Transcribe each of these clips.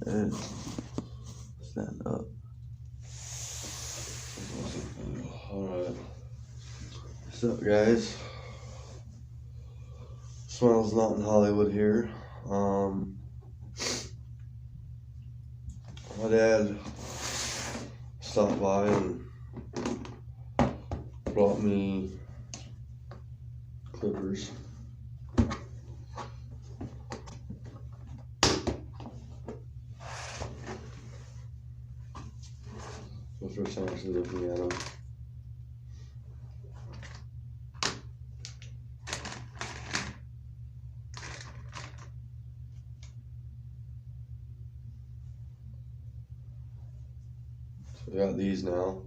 And stand up. Alright. What's up, guys? Smiles Not in Hollywood here. My dad stopped by and brought me clippers. The first time actually looking at them. So I got these now.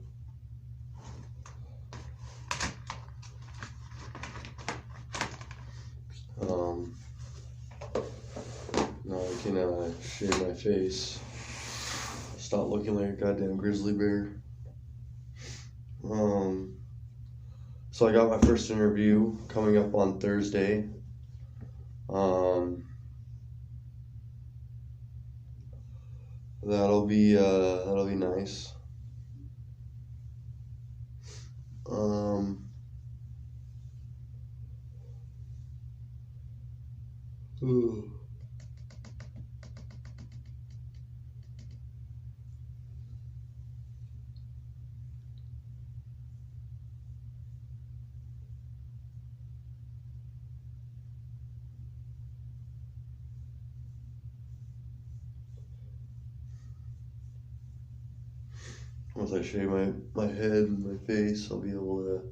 Now I can shave my face. Stop looking like a goddamn grizzly bear. So I got my first interview coming up on Thursday. That'll be nice. Once I shave my head and my face, I'll be able to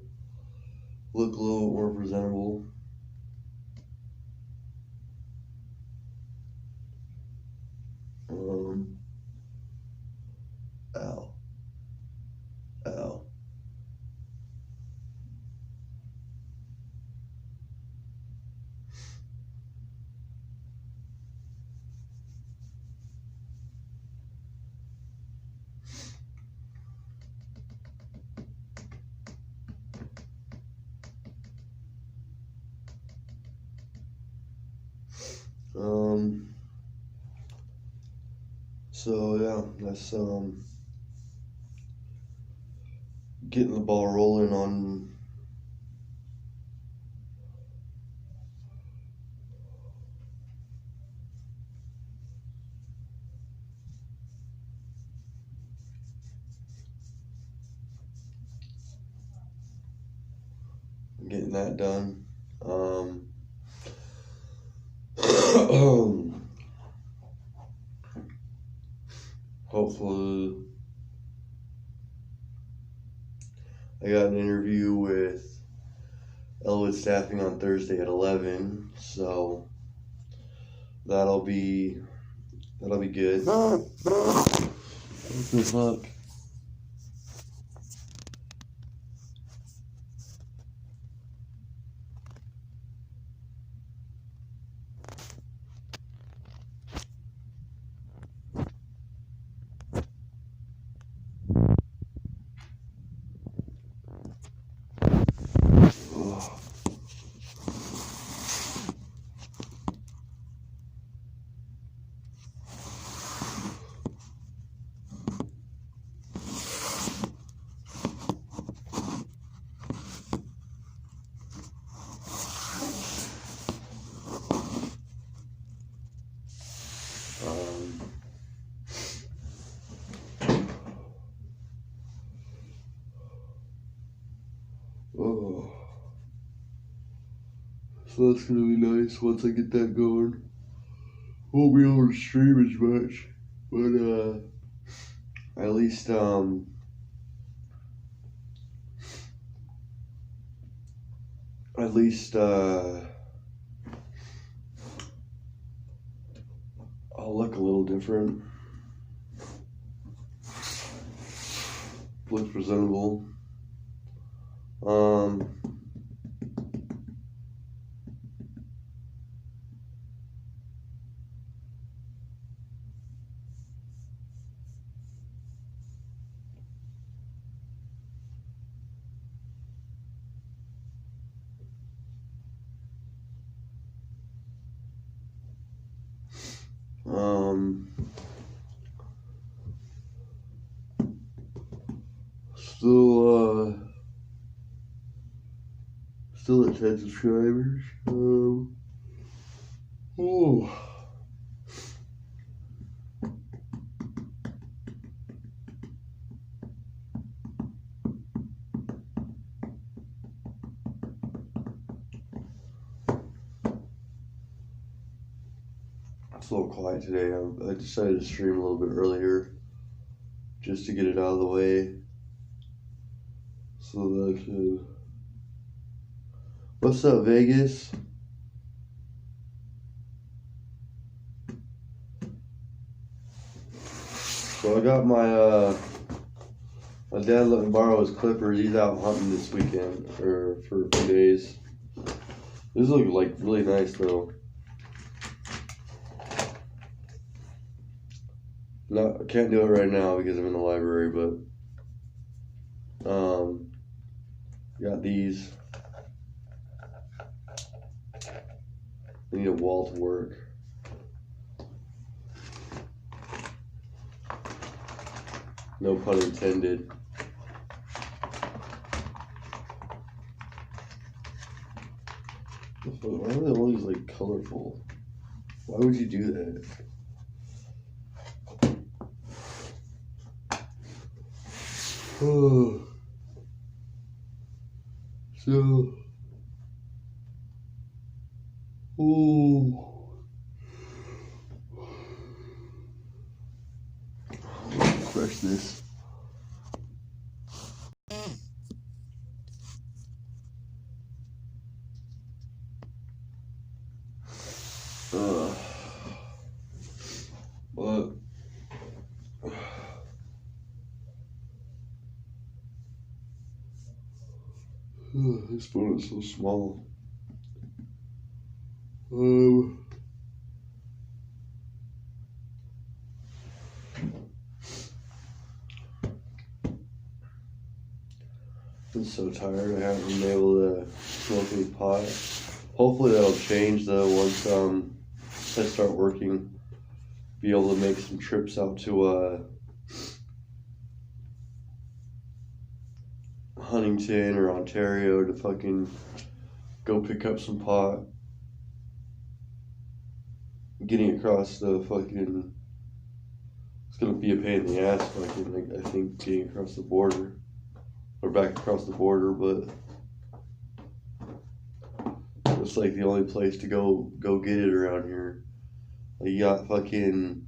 look a little more presentable. Ow. Ow. So yeah, that's getting the ball rolling on getting that done. Hopefully, I got an interview with Elwood Staffing on Thursday at 11, so that'll be good. What the fuck? Oh, so that's gonna be nice once I get that going. Won't be able to stream as much, but at least I'll look a little different. Look presentable. Still at 10 subscribers. Oh. It's a little quiet today. I decided to stream a little bit earlier just to get it out of the way. So that what's up, Vegas? So I got my dad let me borrow his clippers. He's out hunting this weekend or for a few days. These look like really nice though. I can't do it right now because I'm in the library, but got these. I need a wall to work. No pun intended. Why are they always like colorful? Why would you do that? Oh. So. Oh. Crush this. But this phone is so small. I'm so tired. I haven't been able to smoke any pot. Hopefully that'll change though once I start working. Be able to make some trips out to Huntington or Ontario to fucking go pick up some pot. Getting across the fucking, it's gonna be a pain in the ass fucking, I think, getting across the border or back across the border, but it's like the only place to go get it around here. Like you got fucking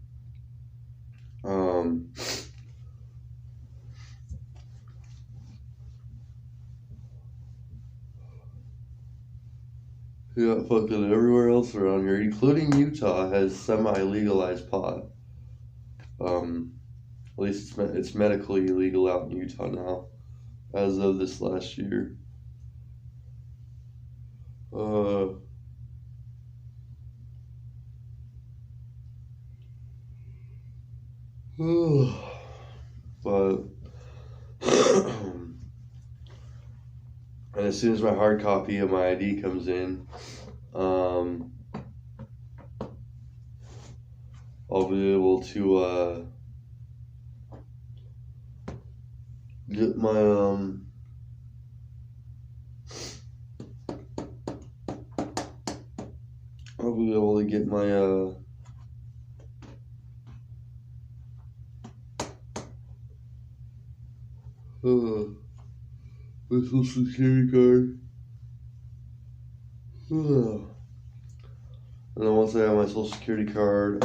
you got fucking everywhere else around here, including Utah, has semi-legalized pot. At least it's medically illegal out in Utah now, as of this last year. But and as soon as my hard copy of my ID comes in, I'll be able to get my I'll be able to get my my social security card. And then once I have my social security card,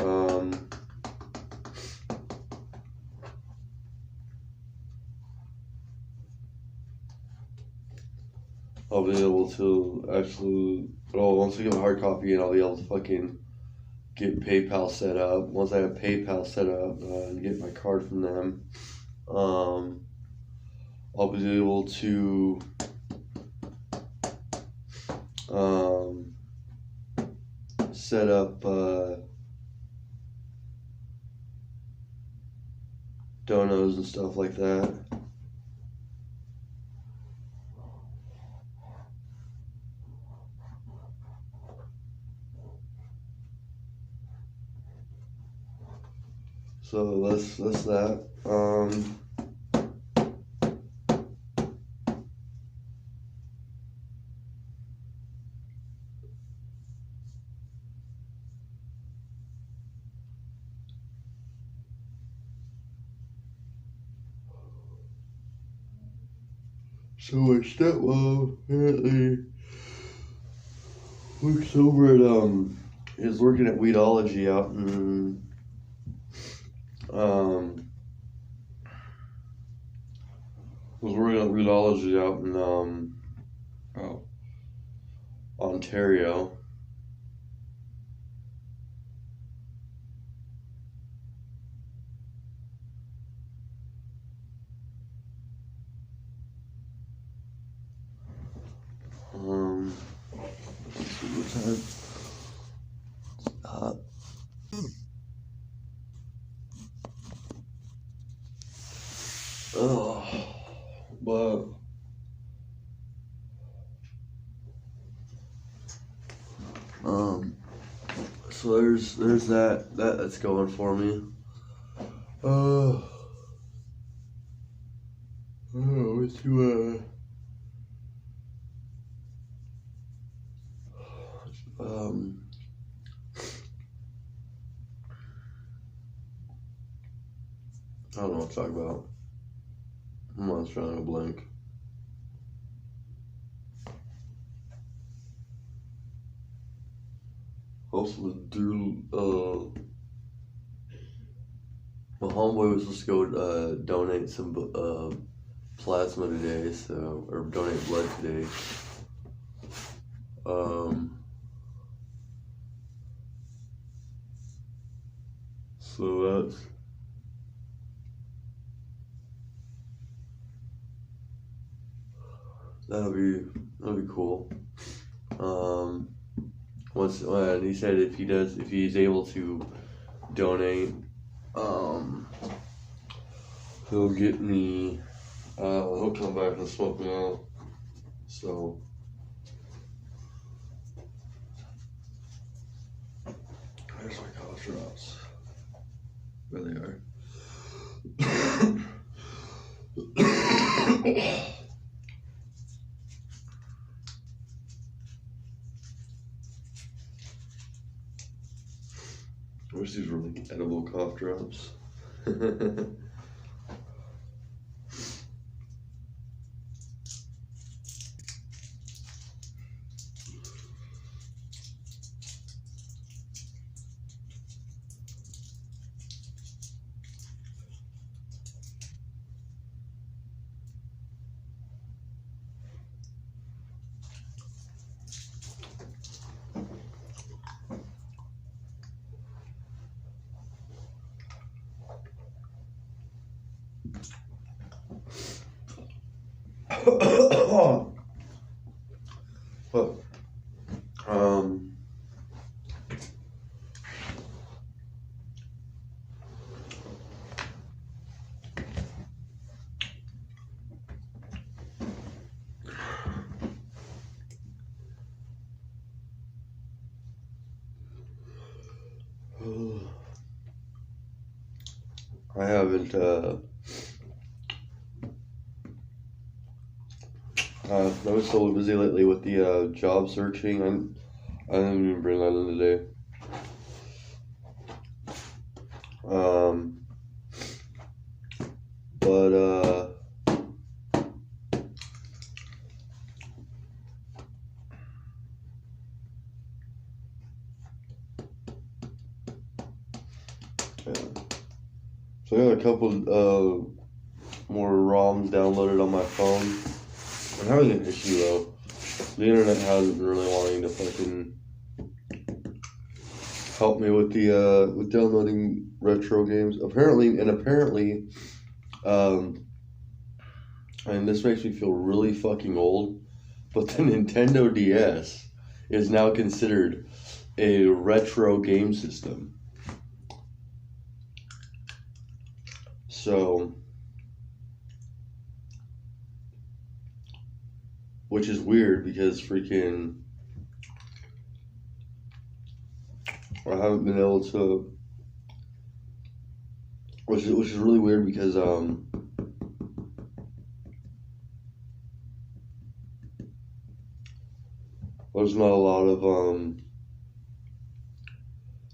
I'll be able to actually, once I get my hard copy in, I'll be able to fucking get PayPal set up. Once I have PayPal set up and get my card from them, I'll be able to set up donos and stuff like that. So that's that. So my stepmom apparently works over at is working at Weedology out in was working at Weedology out in Ontario. Let's see what time. But so there's that's going for me. With you I don't know what to talk about. I'm not trying to blank. Also, my homeboy was supposed to go donate some plasma today, or donate blood today. So that'll be cool. Once he said if he's able to donate, he'll get me. He'll come back and smoke me out. So there's my cough drops. There they are. I wish these were like edible cough drops. But I haven't I was so busy lately with the job searching. I didn't even bring that in today. But Yeah. So I got a couple more ROMs downloaded on my phone. I'm having an issue though. The internet hasn't been really wanting to fucking help me with the with downloading retro games. Apparently, and this makes me feel really fucking old, but the Nintendo DS is now considered a retro game system. So, which is weird because freaking I haven't been able to, which is really weird because there's not a lot of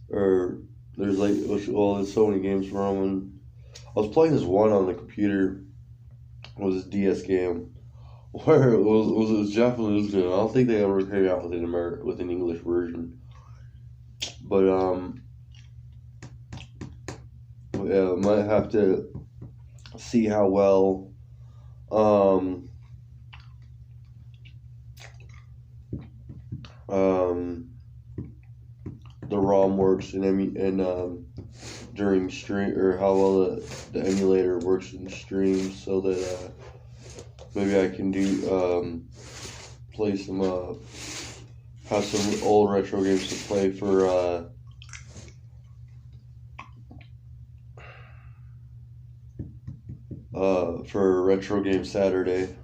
or there's like there's so many games for them. And I was playing this one on the computer. It was this DS game where it was Japanese game. I don't think they ever came out with an English version. But yeah, might have to see how well the ROM works during stream, or how well the emulator works in streams, so that maybe I can do play some have some old retro games to play for Retro Game Saturday.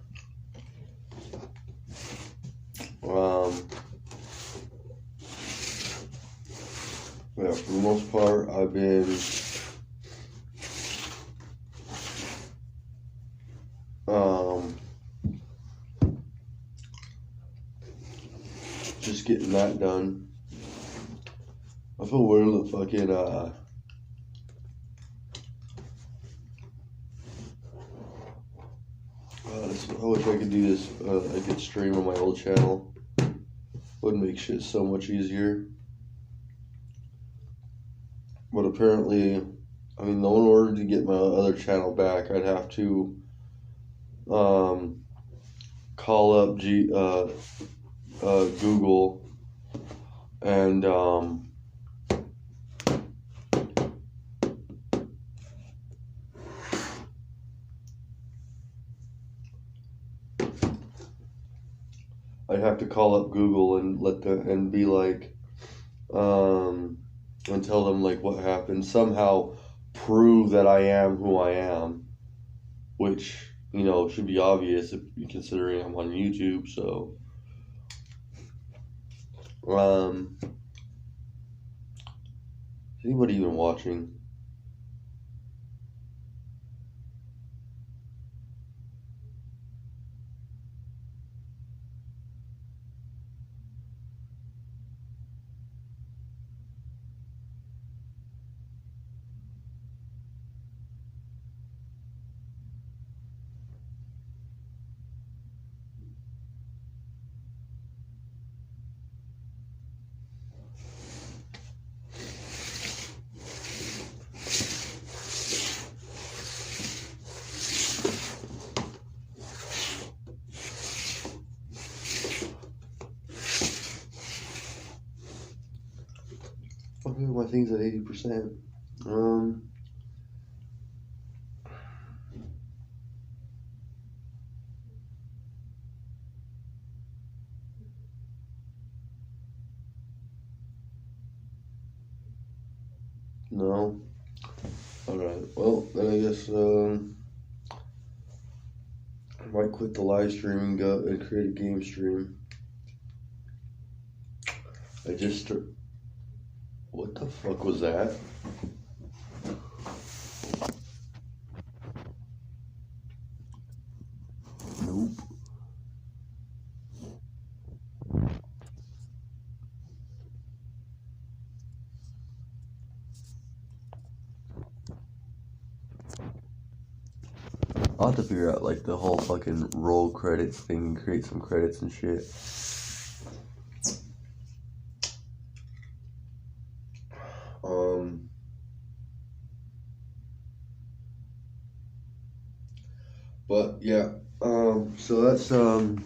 Yeah, for the most part, I've been just getting that done. I feel weird that fucking I wish I could do this. I could stream on my old channel. Would make shit so much easier. But apparently, I mean, in order to get my other channel back, I'd have to call up Google and I'd have to call up Google and and be like, and tell them like what happened. Somehow prove that I am who I am, which should be obvious if considering I'm on YouTube. So, is anybody even watching? Okay, my thing's at 80%. No. Alright, well, then I guess I might quit the live stream and go and create a game stream. What the fuck was that? Nope. I'll have to figure out like the whole fucking roll credits thing and create some credits and shit. But yeah, so that's I'm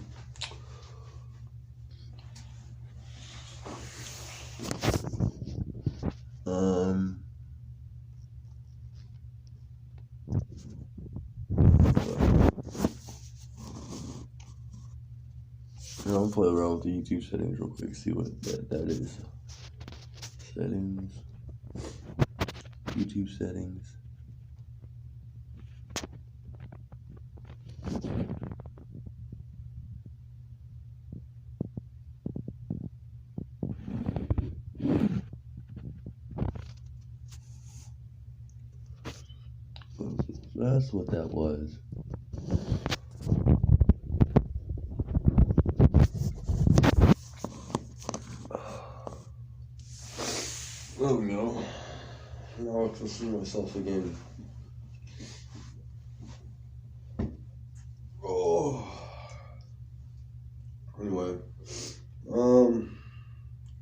gonna play around with the YouTube settings real quick, see what that is. Settings, YouTube settings. That's what that was. There we go. Now I can see myself again. Oh. Anyway.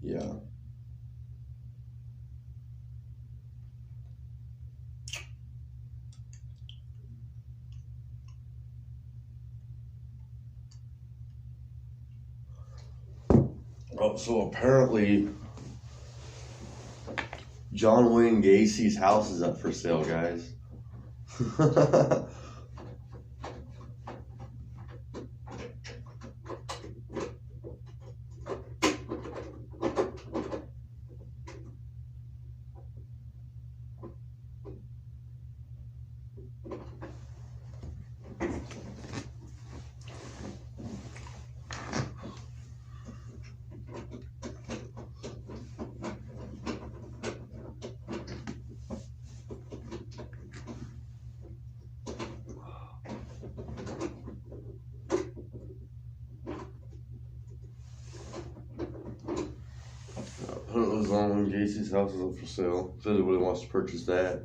Yeah. Oh, so apparently John Wayne Gacy's house is up for sale, guys. John Wayne Gacy's house is up for sale. If anybody wants to purchase that.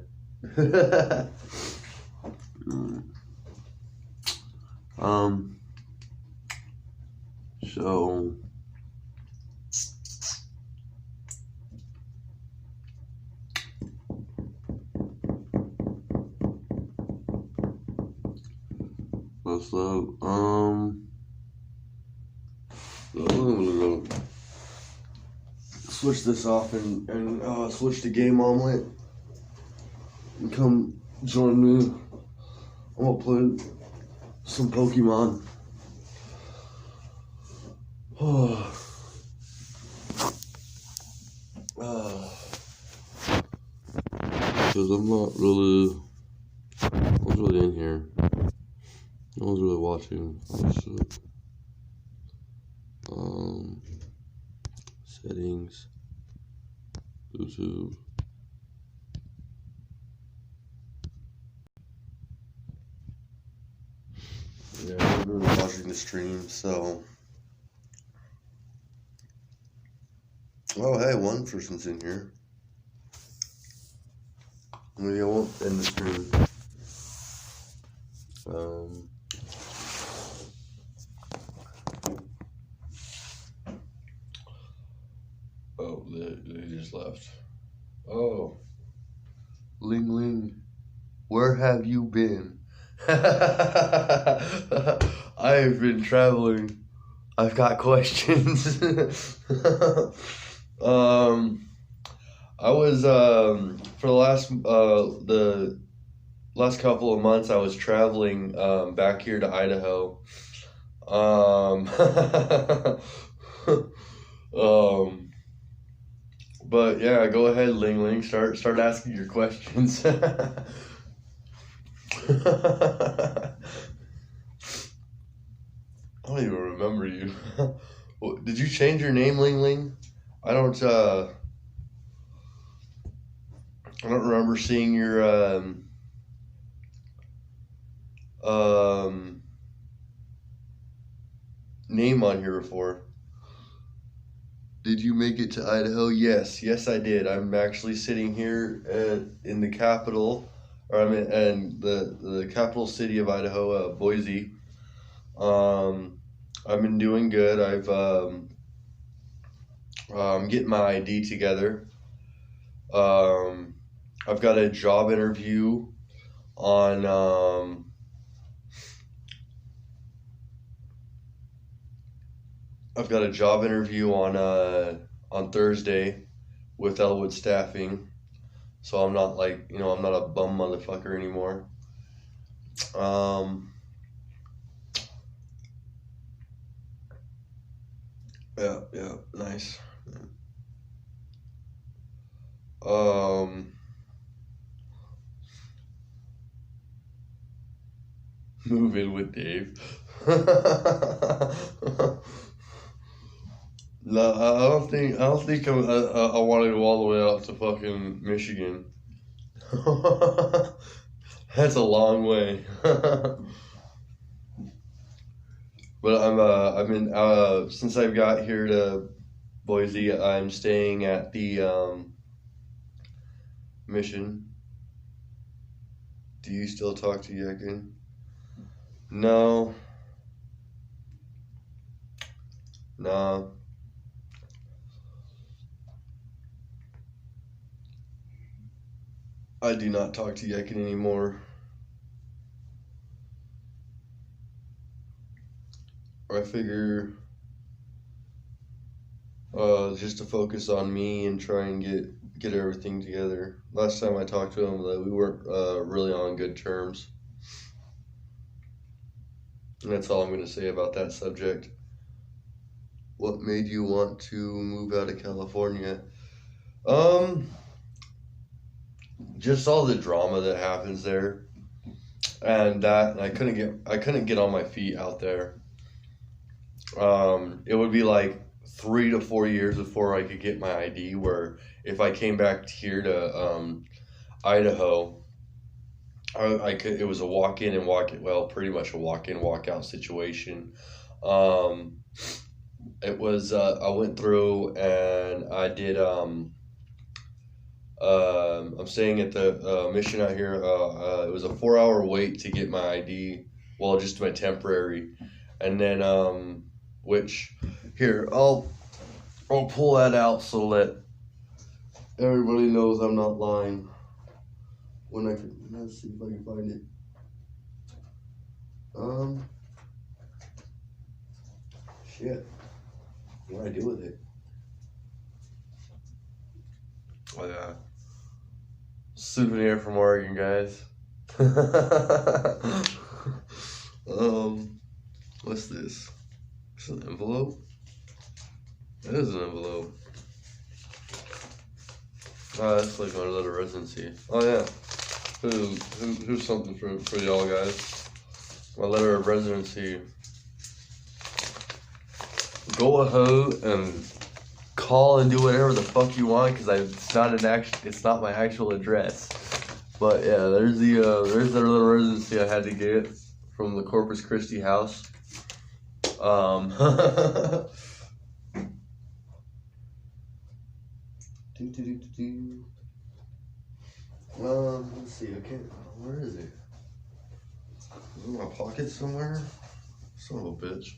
So what's up? Switch this off and switch to Game Omelet and come join me. I'm gonna play some Pokemon. Because I'm not really, no one's really in here. No one's really watching this shit. Settings, YouTube. Yeah, I'm really watching the stream, so. Oh, hey, one person's in here. Maybe I won't end the stream. Oh, they just left. Oh, Ling Ling, where have you been? I have been traveling. I've got questions. I was for the last couple of months I was traveling back here to Idaho. But yeah, go ahead, Ling Ling. Start asking your questions. I don't even remember you. Did you change your name, Ling Ling? I don't remember seeing your name on here before. Did you make it to Idaho? Yes, I did. I'm actually sitting here in the capital, or I'm in the capital city of Idaho, Boise. I've been doing good. I'm getting my ID together. I've got a job interview on I've got a job interview on Thursday with Elwood Staffing, so I'm not like, I'm not a bum motherfucker anymore. Yeah, nice. Move in with Dave. No, I don't think I want to go all the way out to fucking Michigan. That's a long way. But since I've got here to Boise, I'm staying at the Mission. Do you still talk to Yekin? No. Nah. I do not talk to Yekin anymore. I figure just to focus on me and try and get everything together. Last time I talked to him, we weren't really on good terms. And that's all I'm going to say about that subject. What made you want to move out of California? Just all the drama that happens there, and I couldn't get on my feet out there. It would be like 3 to 4 years before I could get my ID. Where if I came back here to Idaho, I could. It was a walk in and pretty much a walk in walk out situation. It was I went through and I did. I'm staying at the Mission out here. It was a 4-hour wait to get my ID. Well, just my temporary, and then which here I'll pull that out so that everybody knows I'm not lying. Let's see if I can find it. Shit. What do I do with it? Oh yeah. Souvenir from Oregon, guys. What's this? It's an envelope? It is an envelope. That's like my letter of residency. Oh yeah. Here's something for y'all guys. My letter of residency. Go ahead and call and do whatever the fuck you want, because it's not my actual address. But yeah, there's the little residency I had to get from the Corpus Christi house. Let's see. Okay, where is it? Is it in my pocket somewhere? Son of a bitch.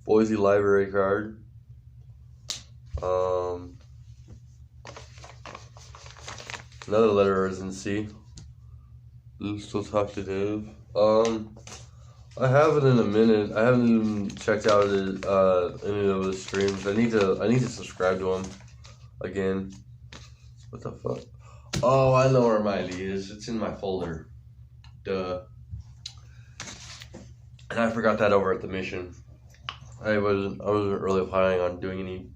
Boise library card. Another letter of residency. Still talk to Dave. I haven't in a minute. I haven't even checked out any of his streams. I need to subscribe to him again. What the fuck? Oh, I know where mine is. It's in my folder. Duh. And I forgot that over at the Mission. I wasn't really planning on doing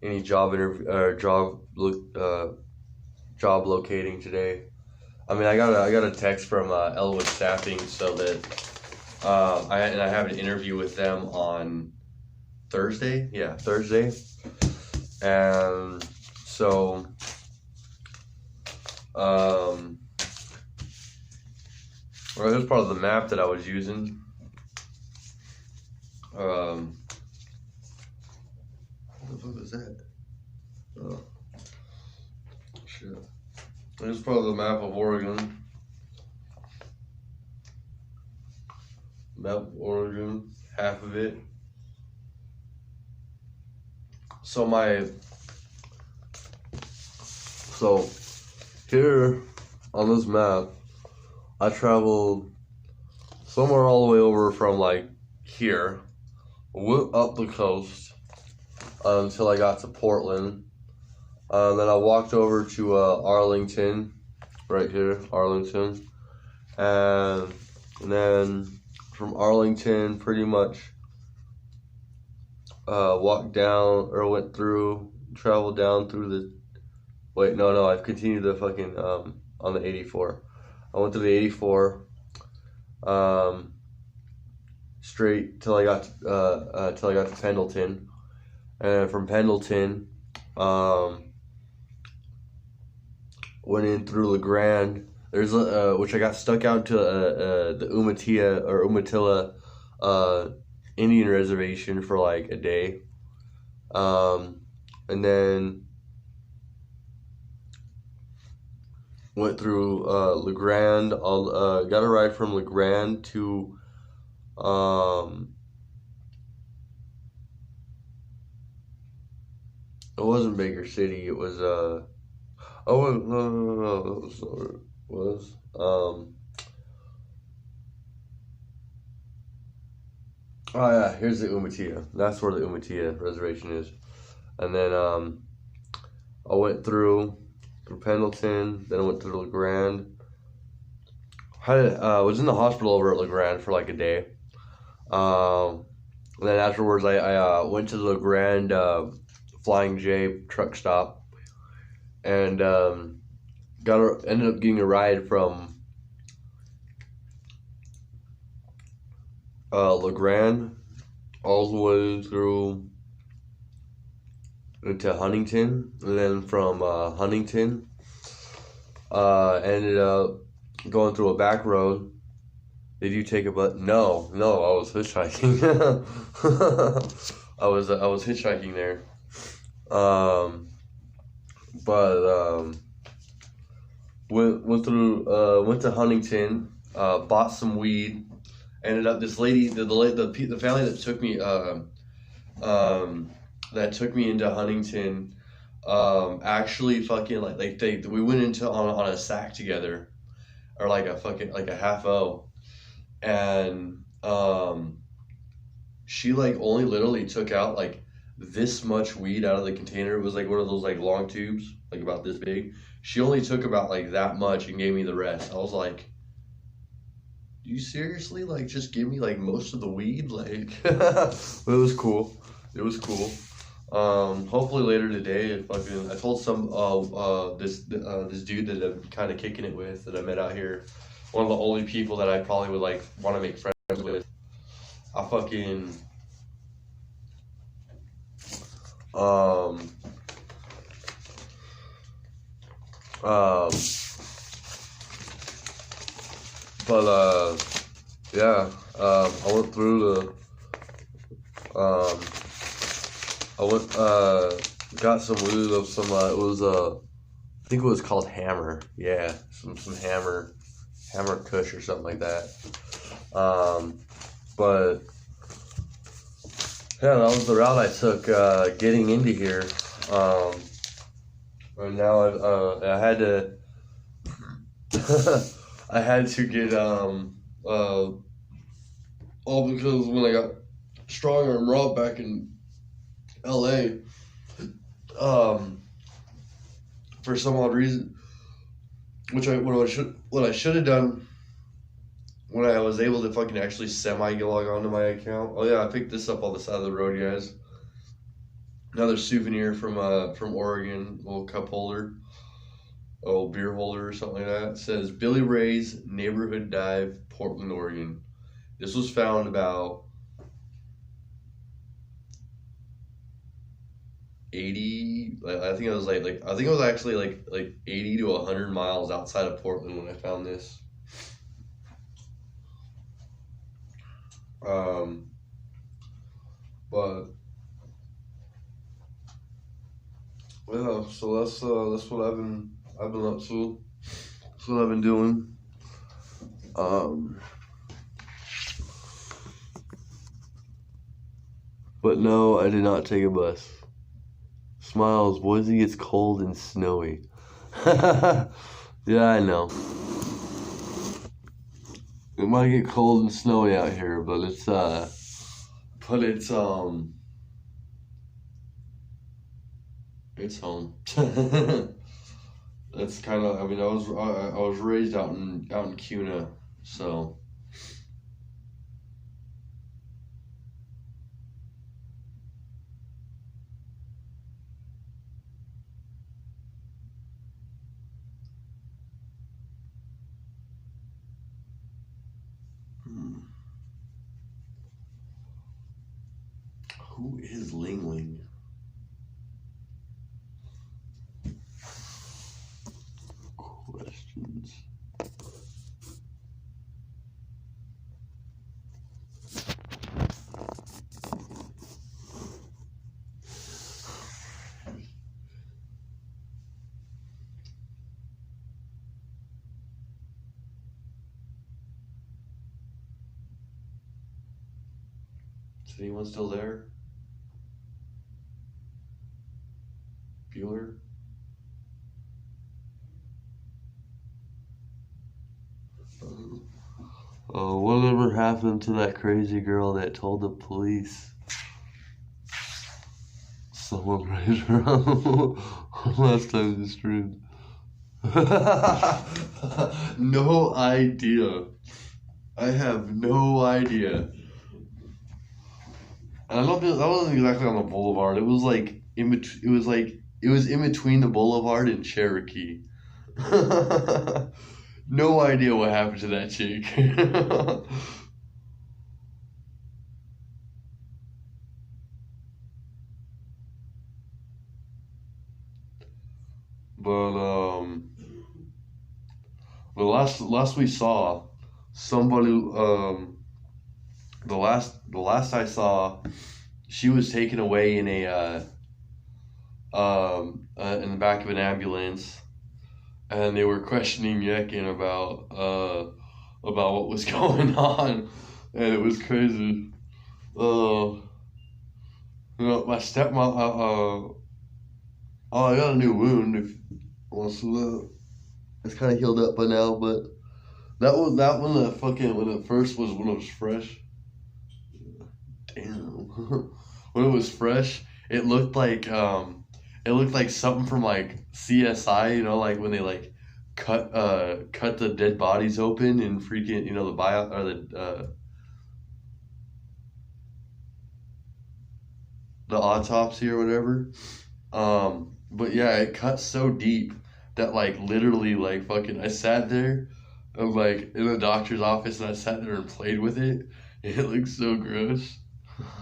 any job interview or job locating today. I mean, I got a text from Elwood Staffing, so that I have an interview with them on Thursday. Yeah, Thursday. And so well, here's part of the map that I was using. What the fuck is that? Oh, shit. Here's part of the map of Oregon. Map of Oregon, half of it. So here on this map I traveled somewhere all the way over from like here, went up the coast until I got to Portland. Then I walked over to Arlington, right here, Arlington, and then from Arlington, pretty much walked down or went through, traveled down through the. Wait, no, I've continued the fucking on the 84. I went to the 84, straight till I got to Pendleton, and from Pendleton, went in through LeGrand. There's which I got stuck out to the Umatilla Indian reservation for like a day, and then went through LeGrand. Got a ride from LeGrand to it wasn't Baker City. It was no, that was not where it was. Oh yeah, here's the Umatilla. That's where the Umatilla reservation is. And then I went through Pendleton, then I went through LeGrand. Was in the hospital over at LeGrand for like a day. And then afterwards, I went to the LeGrand Flying J truck stop, and ended up getting a ride from LeGrand all the way through into Huntington, and then from Huntington, ended up going through a back road. Did you take a bus? No, I was hitchhiking. I was hitchhiking there. Went to Huntington, bought some weed. Ended up this lady, the family that took me into Huntington, actually fucking we went into on a sack together, or like a half O, and she like only literally took out like this much weed out of the container. It was like one of those like long tubes, like about this big. She only took about like that much and gave me the rest. I was like, do you seriously like just give me like most of the weed? Like it was cool. Hopefully later today, I told some this dude that I'm kind of kicking it with, that I met out here, one of the only people that I probably would like want to make friends with. I fucking yeah, I went through got some weed of some, it was, I think it was called Hammer. Yeah, some Hammer Kush or something like that. But, yeah, that was the route I took, getting into here. And now I had to, I had to get, all because when I got Strong Arm Rob back in LA, for some odd reason, what I should have done when I was able to fucking actually log onto my account. Oh yeah, I picked this up on the side of the road, guys. Another souvenir from Oregon, little cup holder, old beer holder or something like that. It says Billy Ray's Neighborhood Dive, Portland, Oregon. This was found about 80, I think it was I think it was actually like 80 to 100 miles outside of Portland when I found this. But yeah, so that's what I've been up to. That's what I've been doing. But no, I did not take a bus. Smiles, Boise gets cold and snowy. Yeah, I know. It might get cold and snowy out here, but it's it's home. That's kind of. I mean, I was raised out in Cuna, so. Who is Ling Ling? Questions. Is anyone still there? Bueller? Oh, whatever happened to that crazy girl that told the police someone raped her last time they streamed? No idea. I have no idea. And I don't think that wasn't exactly on the boulevard. It was like it was in between the boulevard and Cherokee. No idea what happened to that chick. But the last we saw, somebody the last I saw, she was taken away in in the back of an ambulance, and they were questioning Yekin about what was going on, and it was crazy. My stepmom. Oh, I got a new wound. If want to see that, it's kind of healed up by now, but that one that fucking when it was fresh. Damn. When it was fresh, it looked like something from like CSI, you know, like when they like cut the dead bodies open and freaking, you know, the bio or the autopsy or whatever. But yeah, it cut so deep that like literally like fucking I sat there like in the doctor's office and I sat there and played with it. It looked so gross.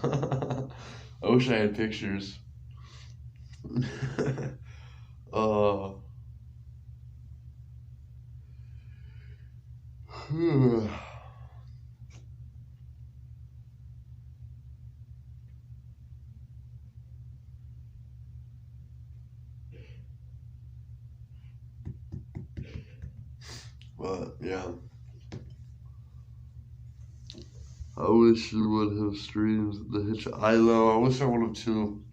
I wish I had pictures. uh But yeah. I wish you would have streamed the hitch. I know, I wish I would have too.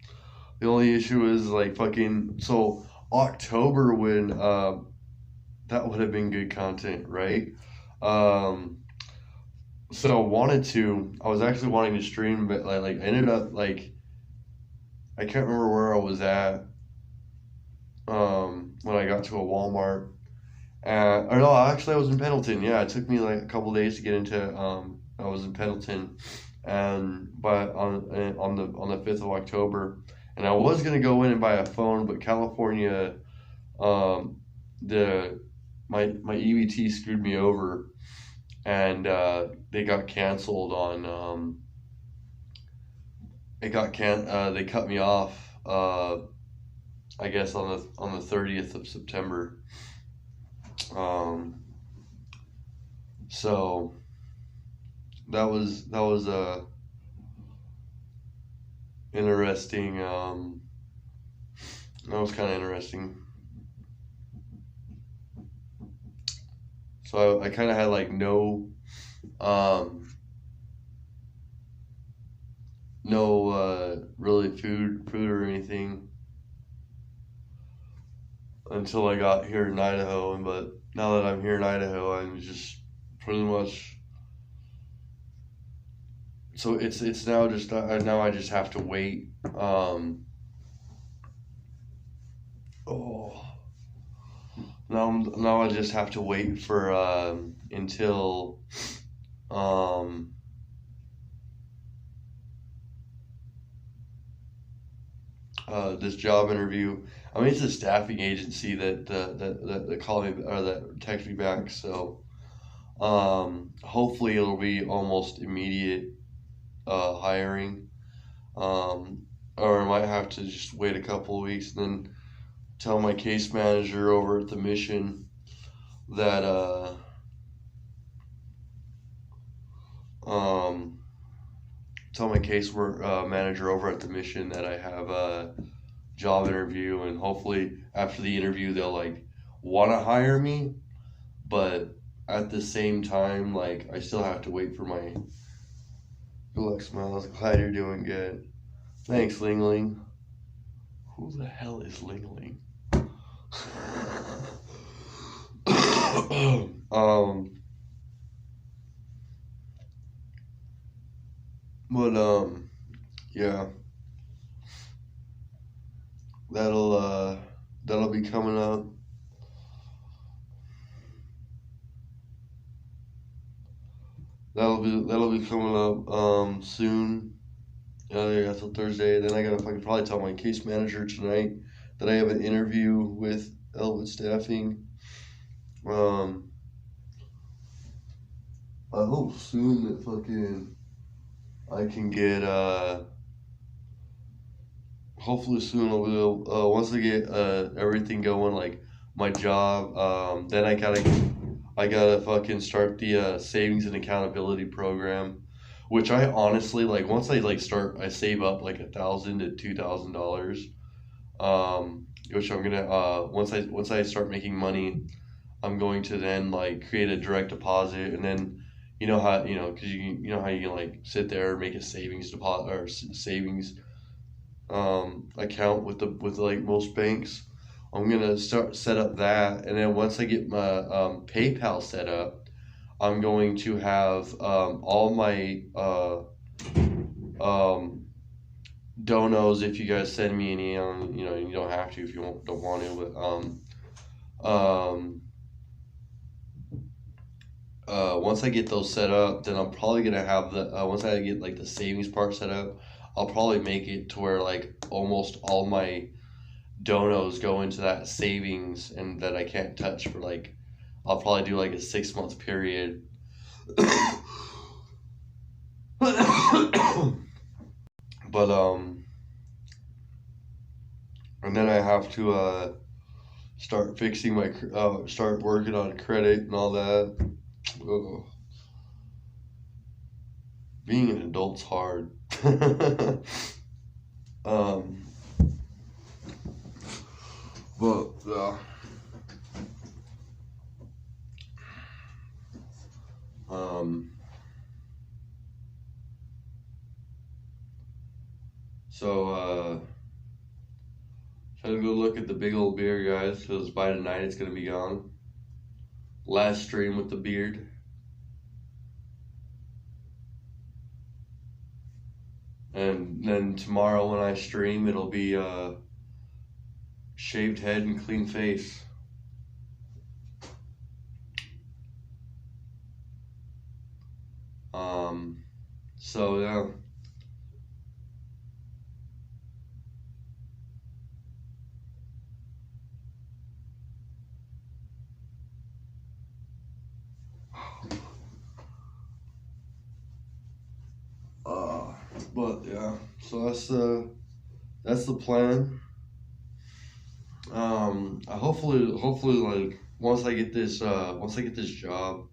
The only issue is like fucking so October when that would have been good content, right? Um so I was actually wanting to stream, but like I ended up like I can't remember where I was at when I got to a Walmart. Or no, actually I was in Pendleton. Yeah, it took me like a couple days to get into I was in Pendleton, and but on the 5th of October, and I was gonna go in and buy a phone, but California, um, the my EBT screwed me over, and they got canceled on they cut me off I guess on the 30th of September. So that was a interesting. That was kind of interesting. So I kind of had like no really food or anything until I got here in Idaho. But now that I'm here in Idaho, I'm just pretty much So it's now just now I just have to wait. Oh, now I just have to wait for until um this job interview. I mean, it's a staffing agency that called me or that texted me back. So hopefully it'll be almost immediate hiring. Or I might have to just wait a couple of weeks and then tell my case manager over at the mission that um tell my manager over at the mission that I have a job interview, and hopefully after the interview they'll like want to hire me, but at the same time like I still have to wait for my good luck smiles. Glad you're doing good. Thanks, Ling Ling. Who the hell is Ling Ling? But yeah, that'll that'll be coming up. That'll be coming up soon. Yeah, till Thursday. Then I can probably tell my case manager tonight that I have an interview with Elwood Staffing. I hope soon that fucking I can get hopefully soon I'll be able, once I get everything going, like my job, then I gotta fucking start the savings and accountability program, which I honestly like. Once I like start, I save up like $1,000 to $2,000. Which I'm gonna once I start making money, I'm going to then like create a direct deposit, and then you know how because you know how you can like sit there and make a savings deposit or savings account with like most banks. I'm gonna start set up that, and then once I get my PayPal set up, I'm going to have all my donos. If you guys send me any, you don't have to if you don't want to, but once I get those set up, then I'm probably gonna have the once I get like the savings part set up, I'll probably make it to where like almost all my donos go into that savings and that I can't touch for like I'll probably do like a 6 month period. But and then I have to start fixing my start working on credit and all that. Ugh. Being an adult's hard. um, but so try to go look at the big old beard, guys, because by tonight it's gonna be gone. Last stream with the beard. And then tomorrow when I stream, it'll be shaved head and clean face. So yeah. But yeah, so that's the plan. Hopefully like once I get this job,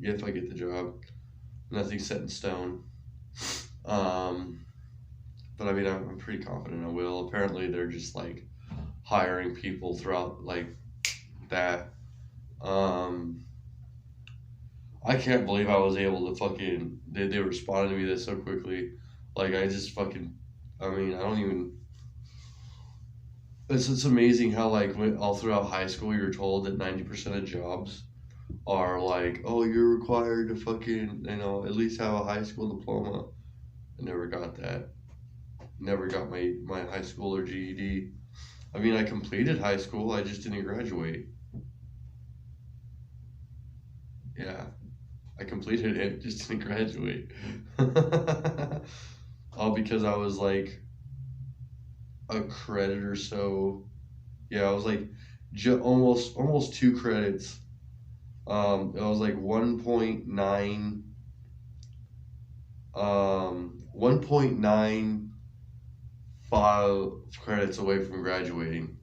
if I get the job, nothing's set in stone. But I mean I'm pretty confident I will. Apparently they're just like hiring people throughout like that. I can't believe I was able to fucking they responded to me this so quickly. Like I just fucking I mean I don't even it's amazing how like all throughout high school you're told that 90% of jobs are like, oh, you're required to fucking, at least have a high school diploma. I never got that. Never got my high school or GED. I mean, I completed high school, I just didn't graduate. Yeah, I completed it, just didn't graduate. All because I was like a credit or so. Yeah, I was like almost 2 credits. It was like 1.9 1.95 credits away from graduating.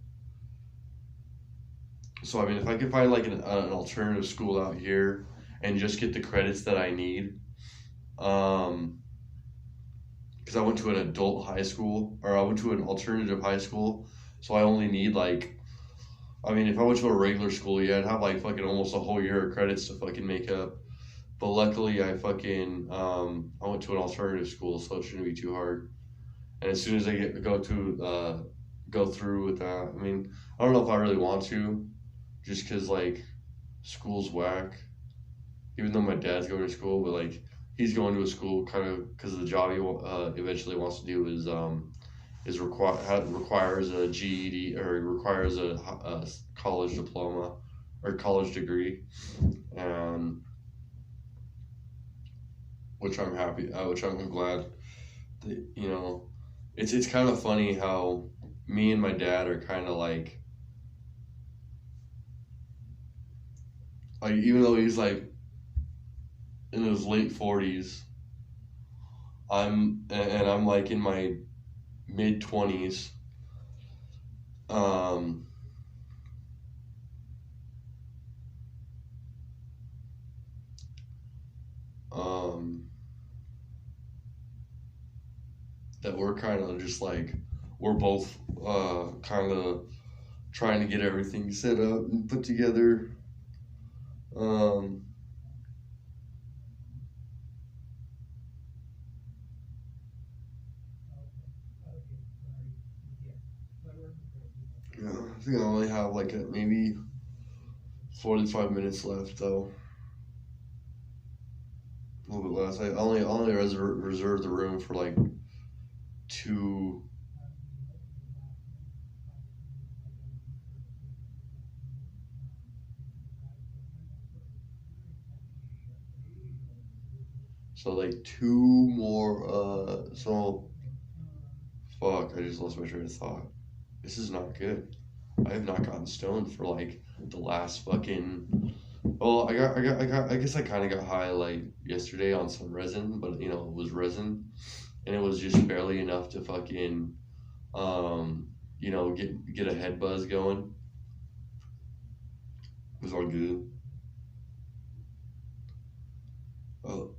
So I mean, if I could find like an alternative school out here and just get the credits that I need, because I went to an adult high school, or I went to an alternative high school, so I only need like, I mean, if I went to a regular school, yeah, I'd have like fucking almost a whole year of credits to fucking make up. But luckily, I fucking I went to an alternative school, so it shouldn't be too hard. And as soon as I go through with that, I mean, I don't know if I really want to, just because like school's whack. Even though my dad's going to school, but like he's going to a school kind of because of the job he eventually wants to do requires a GED, or requires a college diploma or college degree, and which I'm happy, which I'm glad that, it's kind of funny how me and my dad are kind of like even though he's like in his late 40s, I'm like in my mid 20s. Um, that we're kind of just like, we're both kind of trying to get everything set up and put together. Yeah, I think I only have like maybe 45 minutes left though. A little bit less. I only reserve the room for like 2. So like 2 more. So fuck. I just lost my train of thought. This is not good. I have not gotten stoned for like the last fucking. Well, I guess I kind of got high like yesterday on some resin, but it was resin, and it was just barely enough to fucking, get a head buzz going. It was all good. Oh,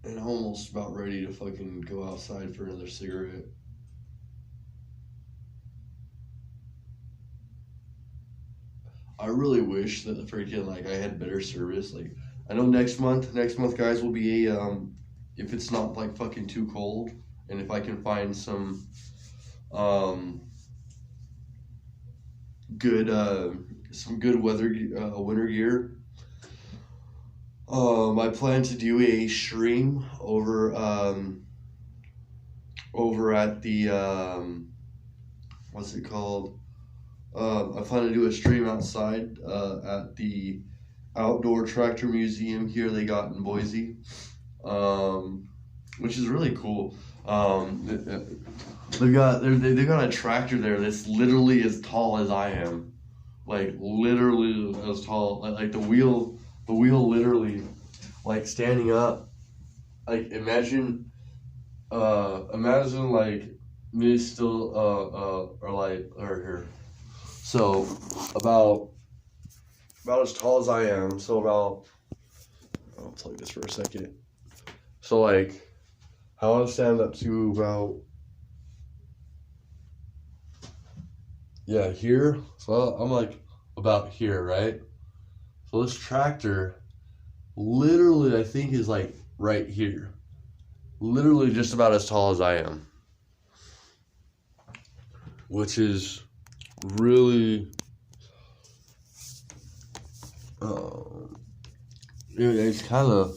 and I'm almost about ready to fucking go outside for another cigarette. I really wish that the freaking like I had better service. Like I know next month guys will be a if it's not like fucking too cold, and if I can find some um good weather winter gear. I plan to do a stream over at the what's it called? I plan to do a stream outside at the outdoor tractor museum here they got in Boise, which is really cool. They've got a tractor there that's literally as tall as I am, like literally as tall. Like the wheel literally, like standing up. Like imagine like me still or like or here. So about as tall as I am. So I'll plug this for a second. So like I want to stand up to about here. So I'm like about here, right? So this tractor literally I think is like right here. Literally just about as tall as I am. Which is really it's kind of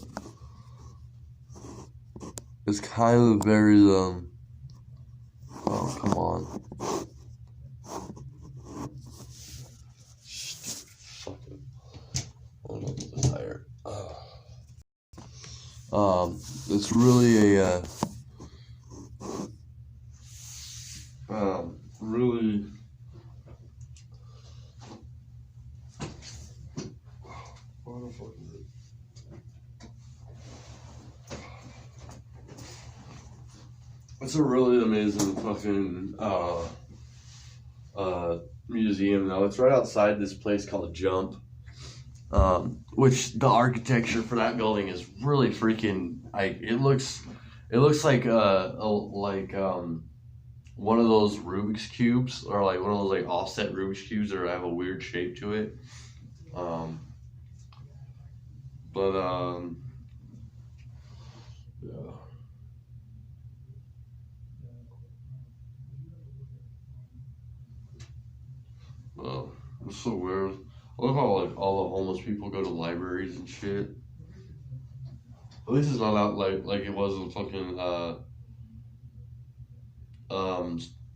very oh, come on. Fuck it. I'll get this higher. It's really a really what the fuck is it? It's a really amazing fucking museum though. It's right outside this place called Jump. Which the architecture for that building is really freaking like it looks like one of those Rubik's cubes or like one of those like offset Rubik's cubes that have a weird shape to it. Yeah. It's so weird. I love how like all the homeless people go to libraries and shit. At least it's not out like it was in fucking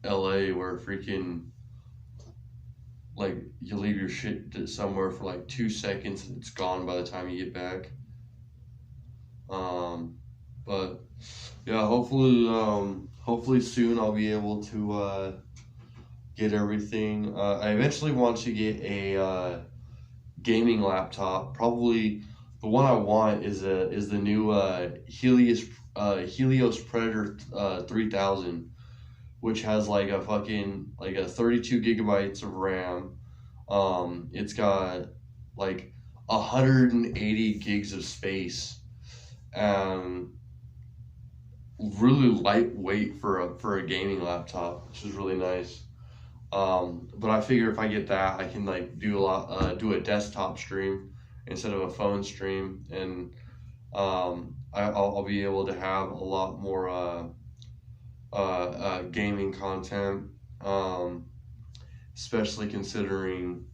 LA where freaking like you leave your shit somewhere for like 2 seconds and it's gone by the time you get back. But yeah, hopefully soon I'll be able to get everything. I eventually want to get a gaming laptop. Probably the one I want is the new Helios Predator 3000, which has like a 32 gigabytes of RAM. It's got like 180 gigs of space, and really lightweight for a gaming laptop, which is really nice. But I figure if I get that, I can like do a desktop stream instead of a phone stream, and I'll be able to have a lot more gaming content, especially considering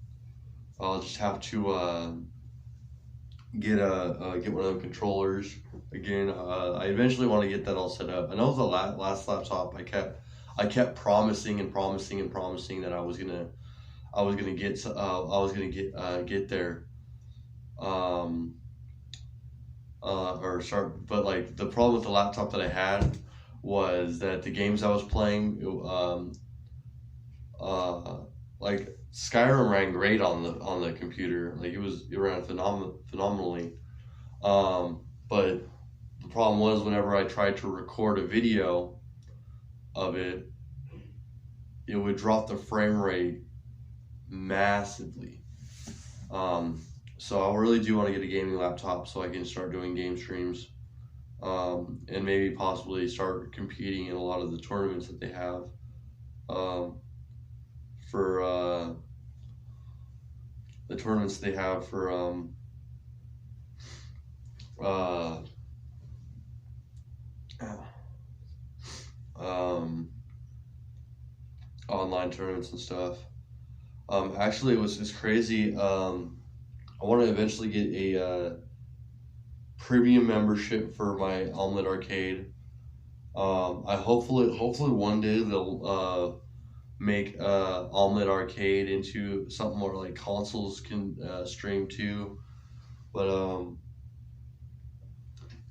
I'll just have to get one of the controllers again. I eventually want to get that all set up. I know the last laptop I kept promising that I was gonna get there, or start. But like the problem with the laptop that I had was that the games I was playing, like Skyrim ran great on the computer. Like it ran phenomenally. But the problem was whenever I tried to record a video of it, it would drop the frame rate massively. So I really do want to get a gaming laptop so I can start doing game streams, and maybe possibly start competing in a lot of the tournaments that they have, for the tournaments they have for online tournaments and stuff. Actually, it's crazy. I want to eventually get a premium membership for my Omelette Arcade. I hopefully one day they'll make Omelette Arcade into something more like consoles can stream too. But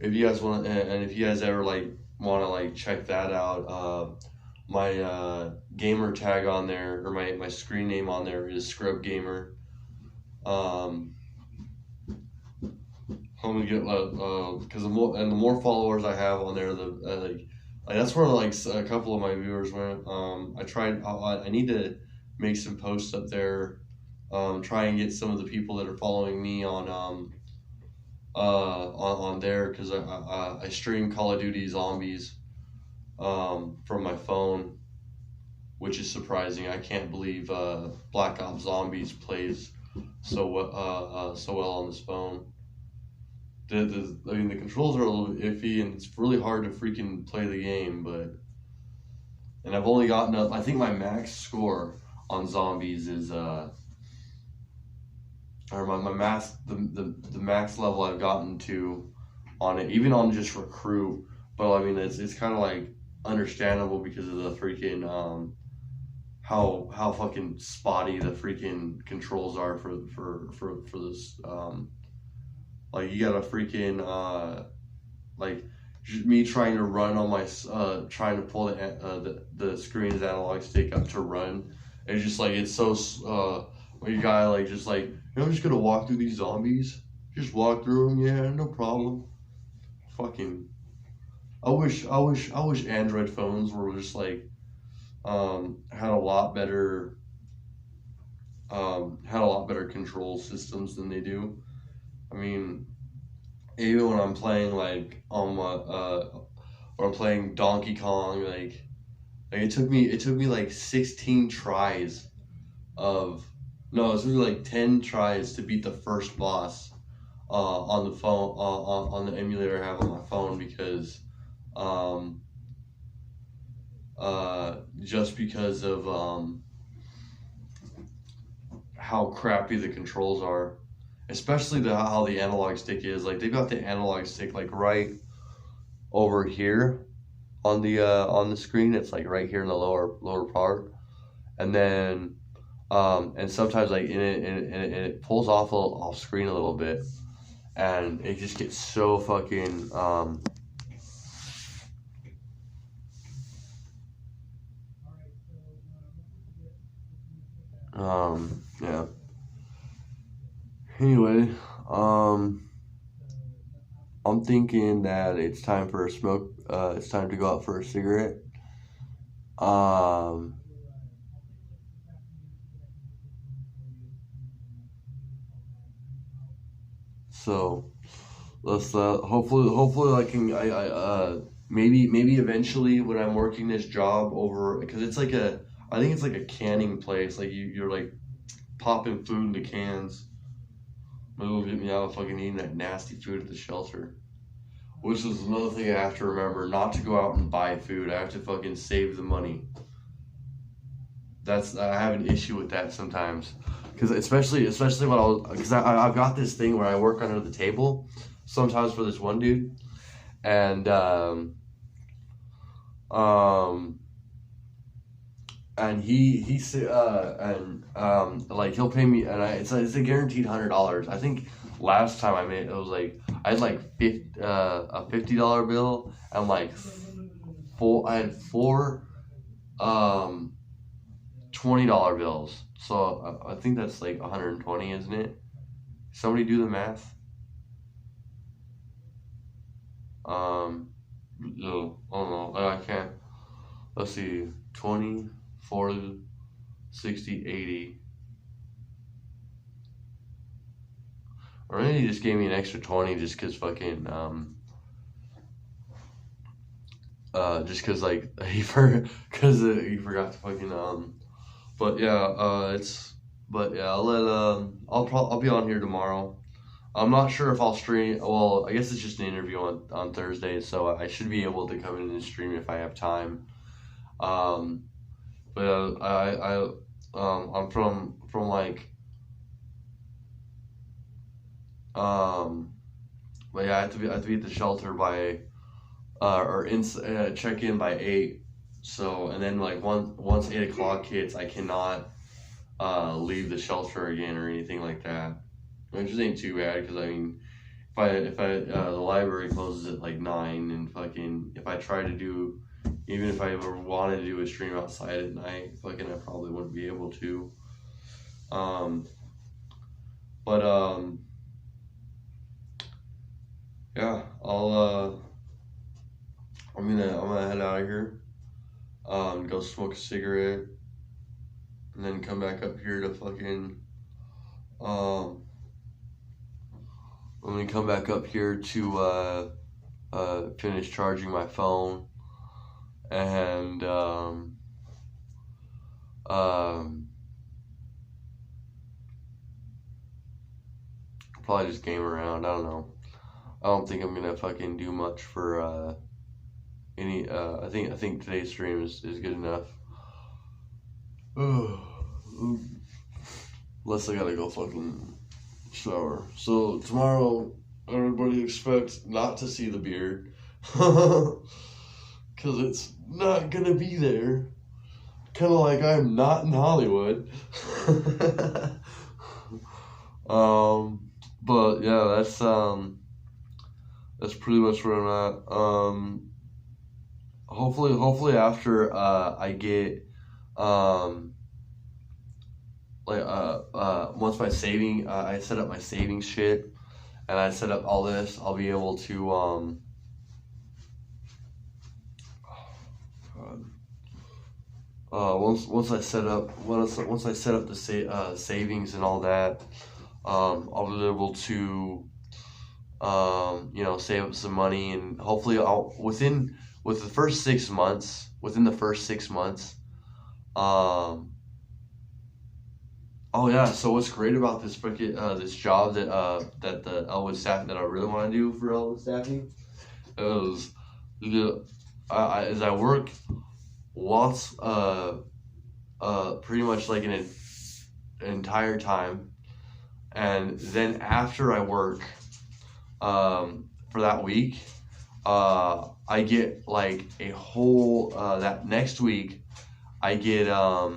if you guys want, and if you guys ever like want to like check that out, my gamer tag on there, or my screen name on there is Scrub Gamer. I'm gonna get because the more followers I have on there, the like that's where like a couple of my viewers went. I need to make some posts up there, try and get some of the people that are following me on there, because I stream Call of Duty Zombies from my phone, which is surprising. I can't believe Black Ops Zombies plays so well on this phone. I mean, the controls are a little bit iffy, and it's really hard to freaking play the game. And I've only gotten I think my max score on Zombies is or my max the max level I've gotten to on it, even on just recruit. But I mean, it's kind of like understandable because of the freaking how fucking spotty the freaking controls are for this like you gotta freaking like me trying to run on my trying to pull the screen's analog stick up to run. It's just like it's so you gotta like just like I'm just gonna walk through these zombies. Just walk through them, yeah, no problem. Fucking, I wish Android phones were just like had a lot better control systems than they do. I mean, even when I'm playing like on my when I'm playing Donkey Kong, like it took me like 16 tries of no, it took me like 10 tries to beat the first boss on the phone on the emulator I have on my phone because just because of how crappy the controls are, especially how the analog stick is. Like they've got the analog stick like right over here on the screen. It's like right here in the lower part, and then and sometimes like it pulls off screen a little bit, and it just gets so fucking yeah. Anyway, I'm thinking that it's time for a smoke. It's time to go out for a cigarette. So let's hopefully maybe eventually when I'm working this job over because it's like I think it's like a canning place. Like you're like popping food into cans. Maybe it'll get me out of fucking eating that nasty food at the shelter. Which is another thing I have to remember, not to go out and buy food. I have to fucking save the money. I have an issue with that sometimes. Because especially when I've got this thing where I work under the table sometimes for this one dude. And like he'll pay me, and it's a guaranteed $100. I think last time I made it was like I had like a $50 bill and like I had four $20 bills. So I think that's like 120, isn't it? Somebody do the math. No, oh no, I can't. Let's see, 20, 40, 60, 80. Or maybe he just gave me an extra 20 just because fucking, just because like he forgot to fucking, but yeah, I'll be on here tomorrow. I'm not sure if I'll stream. Well, I guess it's just an interview on Thursday, so I should be able to come in and stream if I have time. But I'm from like but yeah, I have to be at the shelter by check in by 8. So and then like once 8 o'clock hits, I cannot leave the shelter again or anything like that. Which ain't too bad because I mean, if the library closes at like 9 and fucking if I try to do, even if I ever wanted to do a stream outside at night, fucking I probably wouldn't be able to. Yeah, I'm gonna head out of here. Go smoke a cigarette, and then come back up here to fucking I'm gonna come back up here to finish charging my phone and probably just game around. I don't know. I don't think I'm gonna fucking do much for any. I think today's stream is good enough. Unless I gotta go fucking shower. So tomorrow, everybody expect not to see the beard. Because it's not going to be there. Kind of like I'm not in Hollywood. But yeah, that's pretty much where I'm at. Hopefully after I get once I set up my savings shit and I set up all this, I'll be able to once I set up the savings and all that, I'll be able to save up some money, and hopefully within the first 6 months, oh yeah, so what's great about this this job that the Elwood staff that I really want to do for Elwood staffing is as I work once pretty much like an entire time, and then after I work for that week, I get like a whole that next week I get a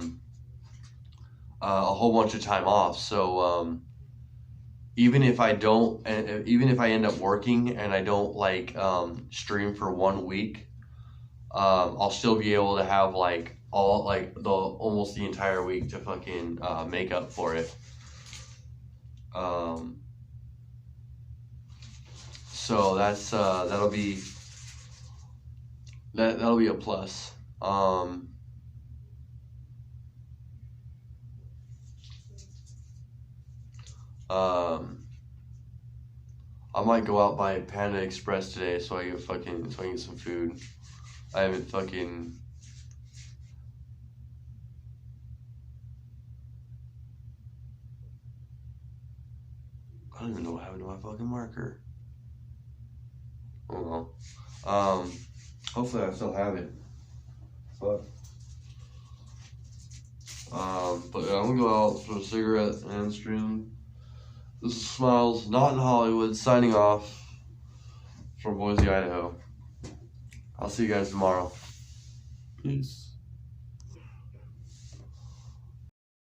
whole bunch of time off. So even if I end up working and I don't like stream for 1 week, I'll still be able to have like almost the entire week to fucking make up for it. So that's that'll be a plus. I might go out by Panda Express today so I can get some food. I haven't fucking. I don't even know what happened to my fucking marker. Oh well. Hopefully I still have it. Fuck. But yeah, I'm gonna go out for a cigarette and stream. This is Smiles, not in Hollywood, signing off from Boise, Idaho. I'll see you guys tomorrow. Peace.